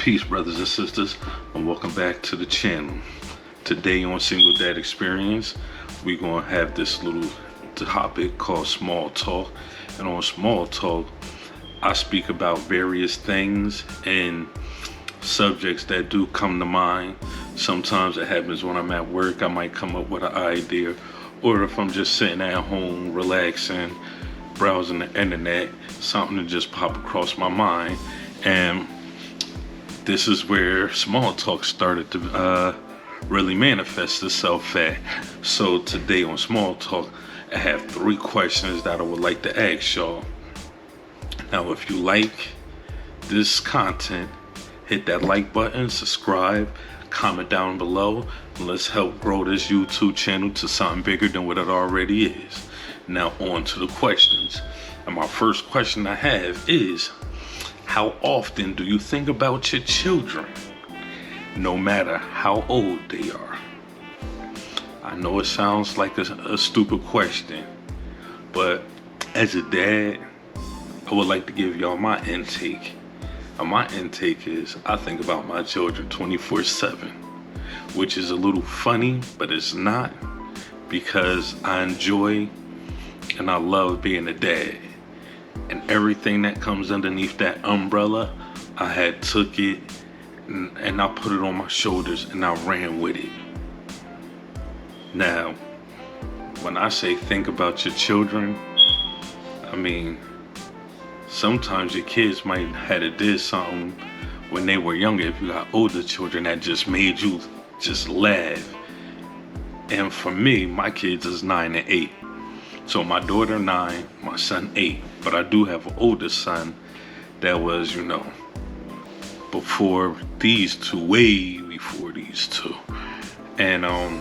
Peace, brothers and sisters, and welcome back to the channel. Today on Single Dad Experience, we're going to have this little topic called small talk. And on small talk, I speak about various things and subjects that do come to mind. Sometimes it happens when I'm at work. I might come up with an idea, or if I'm just sitting at home, relaxing, browsing the internet, something to just pop across my mind. And this is where small talk started to really manifest itself at. So today on small talk, I have 3 questions that I would like to ask y'all. Now, if you like this content, hit that like button, subscribe, comment down below, and let's help grow this YouTube channel to something bigger than what it already is. Now on to the questions. And my first question I have is, how often do you think about your children, no matter how old they are? I know it sounds like a stupid question, but as a dad, I would like to give y'all my intake. And my intake is, I think about my children 24/7, which is a little funny, but it's not, because I enjoy and I love being a dad. And everything that comes underneath that umbrella, I had took it and I put it on my shoulders and I ran with it. Now, when I say think about your children, I mean, sometimes your kids might have did something when they were younger. If you got older children that just made you just laugh. And for me, my kids is 9 and 8. So my daughter 9, my son 8. But I do have an older son that was, before these two, way before these two. And I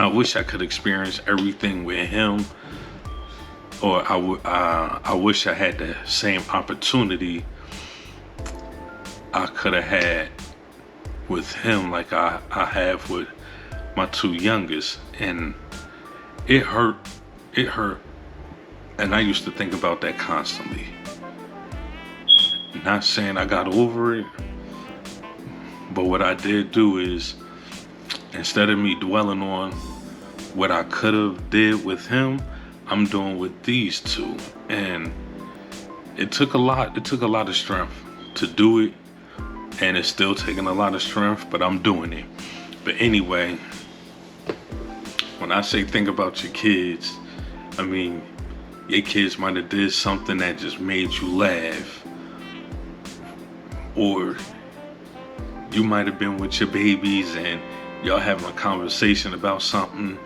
wish I could experience everything with him, or I wish I had the same opportunity I could have had with him like I have with my 2 youngest. And it hurt. And I used to think about that constantly. Not saying I got over it, but what I did do is, instead of me dwelling on what I could have did with him, I'm doing with these 2. And it took a lot of strength to do it, and it's still taking a lot of strength, but I'm doing it. But anyway, when I say think about your kids, I mean, your kids might have did something that just made you laugh, or you might have been with your babies and y'all having a conversation about something,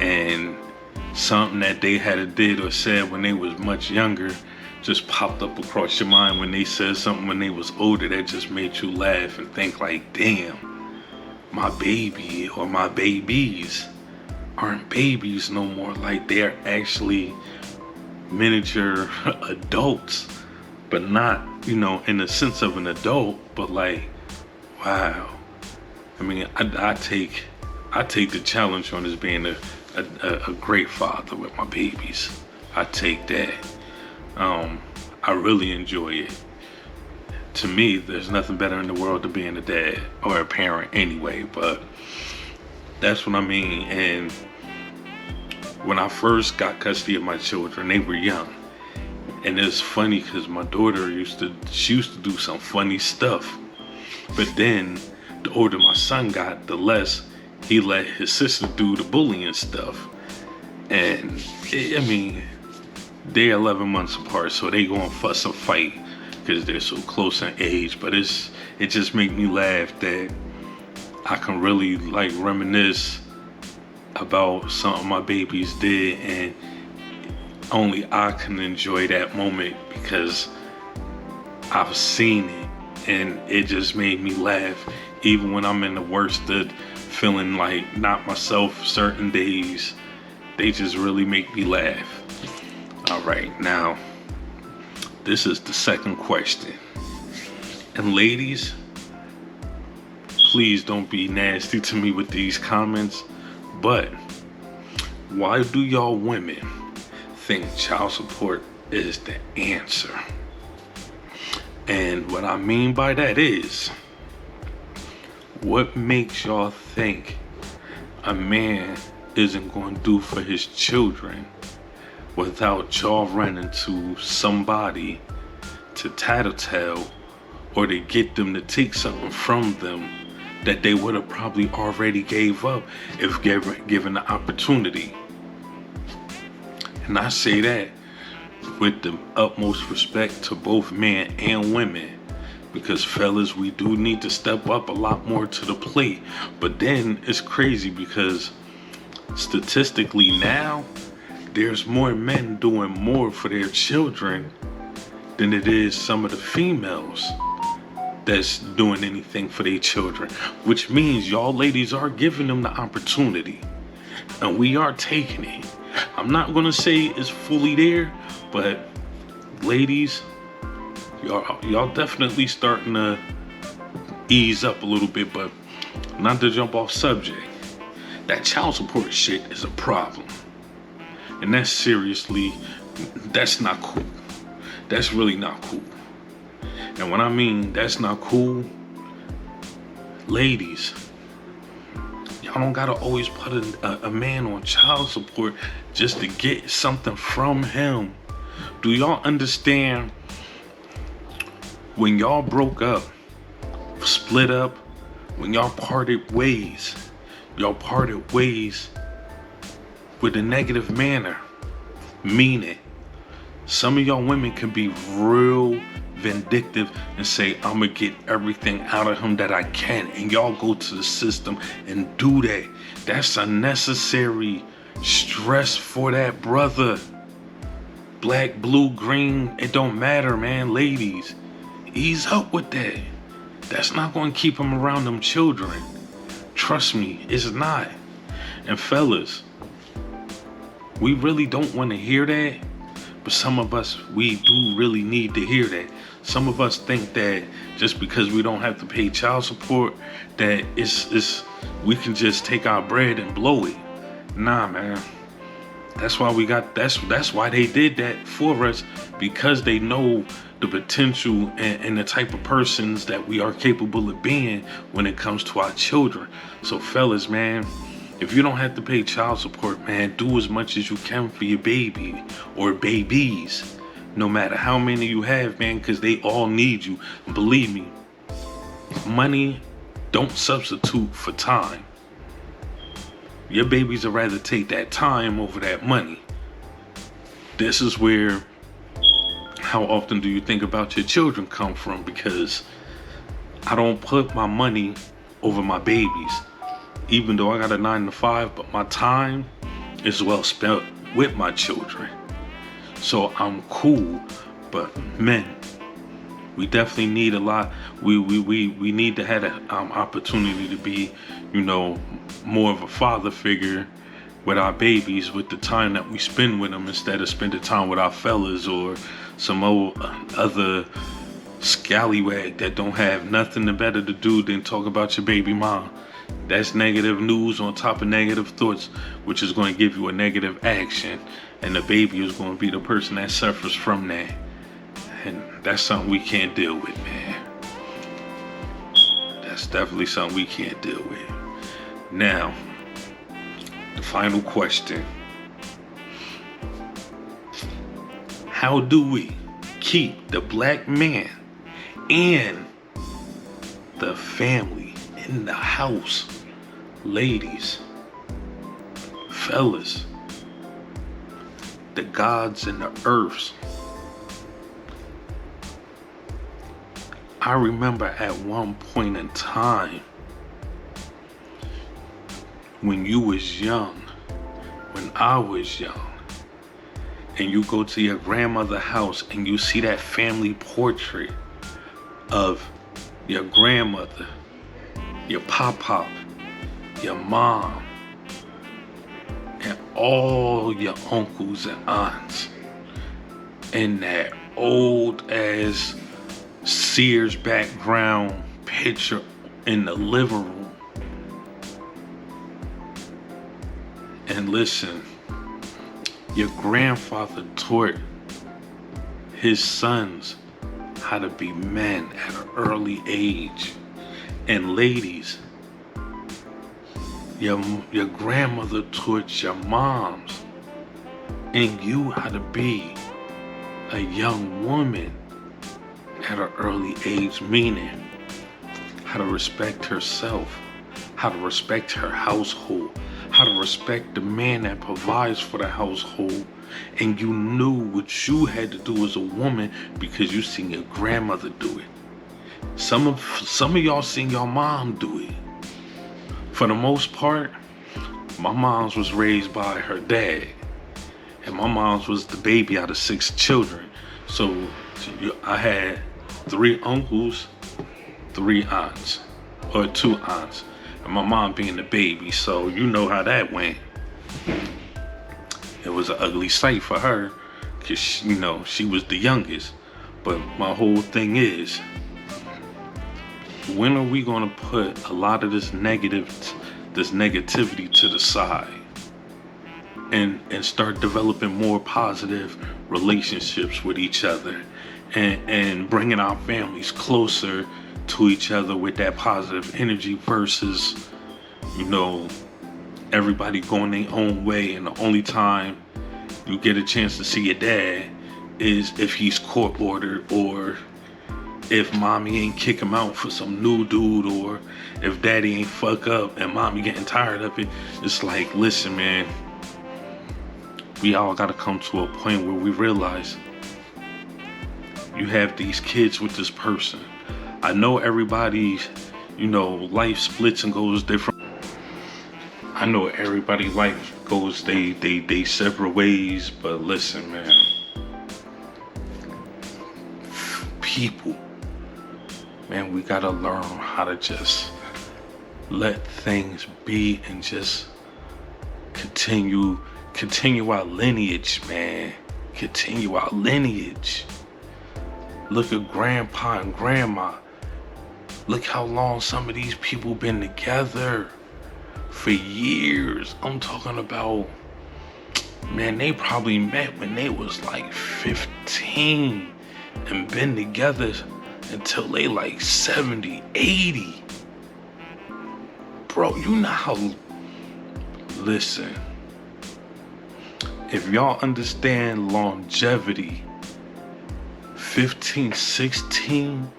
and something that they had did or said when they was much younger just popped up across your mind when they said something when they was older that just made you laugh and think like, damn, my baby or my babies aren't babies no more. Like, they're actually miniature adults, but not, in the sense of an adult, but like, wow. I mean, I take the challenge on as being a great father with my babies. I take that. I really enjoy it. To me, there's nothing better in the world than being a dad or a parent anyway, but that's what I mean. And when I first got custody of my children, they were young. And it's funny because my daughter used to do some funny stuff. But then the older my son got, the less he let his sister do the bullying stuff. And they're 11 months apart, so they gonna fuss and fight because they're so close in age. But it just make me laugh that I can really like reminisce about something my babies did, and only I can enjoy that moment because I've seen it, and it just made me laugh. Even when I'm in the worst of feeling like not myself certain days, they just really make me laugh. All right, now this is the second question. And ladies, please don't be nasty to me with these comments, but why do y'all women think child support is the answer? And what I mean by that is, what makes y'all think a man isn't going to do for his children without y'all running to somebody to tattletale or to get them to take something from them that they would have probably already gave up if given the opportunity? And I say that with the utmost respect to both men and women, because fellas, we do need to step up a lot more to the plate. But then it's crazy because statistically now, there's more men doing more for their children than it is some of the females that's doing anything for their children, which means y'all ladies are giving them the opportunity and we are taking it. I'm not gonna say it's fully there, but ladies, y'all definitely starting to ease up a little bit. But not to jump off subject, that child support shit is a problem, and that's not cool. That's really not cool. And when I mean that's not cool, ladies, y'all don't gotta always put a man on child support just to get something from him. Do y'all understand when y'all broke up, split up, when y'all parted ways with a negative manner? Meaning, some of y'all women can be real vindictive and say, I'm gonna get everything out of him that I can, and y'all go to the system and do that. That's unnecessary stress for that brother. Black, blue, green, it don't matter, man. Ladies, ease up with that. That's not gonna keep him around them children. Trust me, it's not. And fellas, we really don't want to hear that, but some of us, we do really need to hear that. Some of us think that just because we don't have to pay child support, that it's we can just take our bread and blow it. Nah, man. That's why they did that for us, because they know the potential and the type of persons that we are capable of being when it comes to our children. So fellas, man, if you don't have to pay child support, man, do as much as you can for your baby or babies, no matter how many you have, man, because they all need you. Believe me, money don't substitute for time. Your babies would rather take that time over that money. This is where, how often do you think about your children come from? Because I don't put my money over my babies, even though I got a 9 to 5, but my time is well spent with my children. So I'm cool, but men, we definitely need a lot. We need to have an opportunity to be, more of a father figure with our babies, with the time that we spend with them, instead of spending time with our fellas or some old other scallywag that don't have nothing better to do than talk about your baby mom. That's negative news on top of negative thoughts, which is going to give you a negative action, and the baby is going to be the person that suffers from that. And that's something we can't deal with, man. That's definitely something we can't deal with. Now, the final question. How do we keep the black man and the family in the house? Ladies, fellas, the gods and the earths. I remember at one point in time, when you was young, when I was young, and you go to your grandmother's house and you see that family portrait of your grandmother, your pop-pop, your mom, and all your uncles and aunts, and that old ass Sears background picture in the living room. And listen, your grandfather taught his sons how to be men at an early age. And ladies, your grandmother taught your moms and you how to be a young woman at an early age, meaning how to respect herself, how to respect her household, how to respect the man that provides for the household. And you knew what you had to do as a woman because you seen your grandmother do it. Some of y'all seen your mom do it. For the most part, my mom's was raised by her dad. And my mom's was the baby out of 6 children. So I had 3 uncles, 3 aunts, or 2 aunts. And my mom being the baby, so you know how that went. It was an ugly sight for her, because she was the youngest. But my whole thing is, when are we gonna put a lot of this negativity to the side and start developing more positive relationships with each other and bringing our families closer to each other with that positive energy versus, everybody going their own way, and the only time you get a chance to see your dad is if he's court ordered, or if mommy ain't kick him out for some new dude, or if daddy ain't fuck up and mommy getting tired of it. It's like, listen, man, we all gotta come to a point where we realize you have these kids with this person. I know everybody's, life splits and goes different. I know everybody's life goes they separate ways, but listen, man, people, man, we gotta learn how to just let things be and just continue our lineage, man. Continue our lineage. Look at grandpa and grandma. Look how long some of these people been together. For years. I'm talking about, man, they probably met when they was like 15 and been together until they like 70, 80. Bro, you know how, listen, if y'all understand longevity, 15, 16,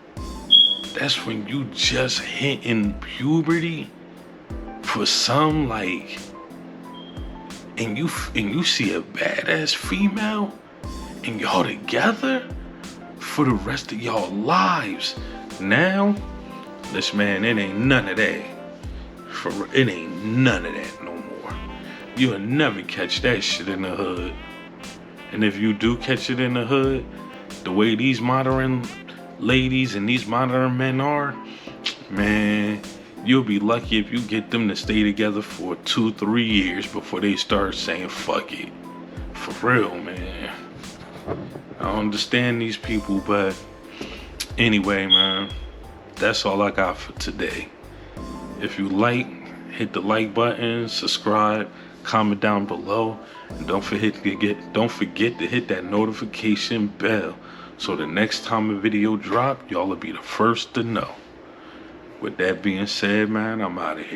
that's when you just hitting puberty. For some, like, and you see a badass female and y'all together for the rest of y'all lives. Now, this man, it ain't none of that. It ain't none of that no more. You'll never catch that shit in the hood. And if you do catch it in the hood, the way these modern ladies and these modern men are, man, you'll be lucky if you get them to stay together for 2-3 years before they start saying fuck it. For real, man. I don't understand these people, but anyway, man, that's all I got for today. If you like, hit the like button, subscribe, comment down below, and don't forget to hit that notification bell so the next time a video drop, y'all will be the first to know. With that being said, man, I'm out of here.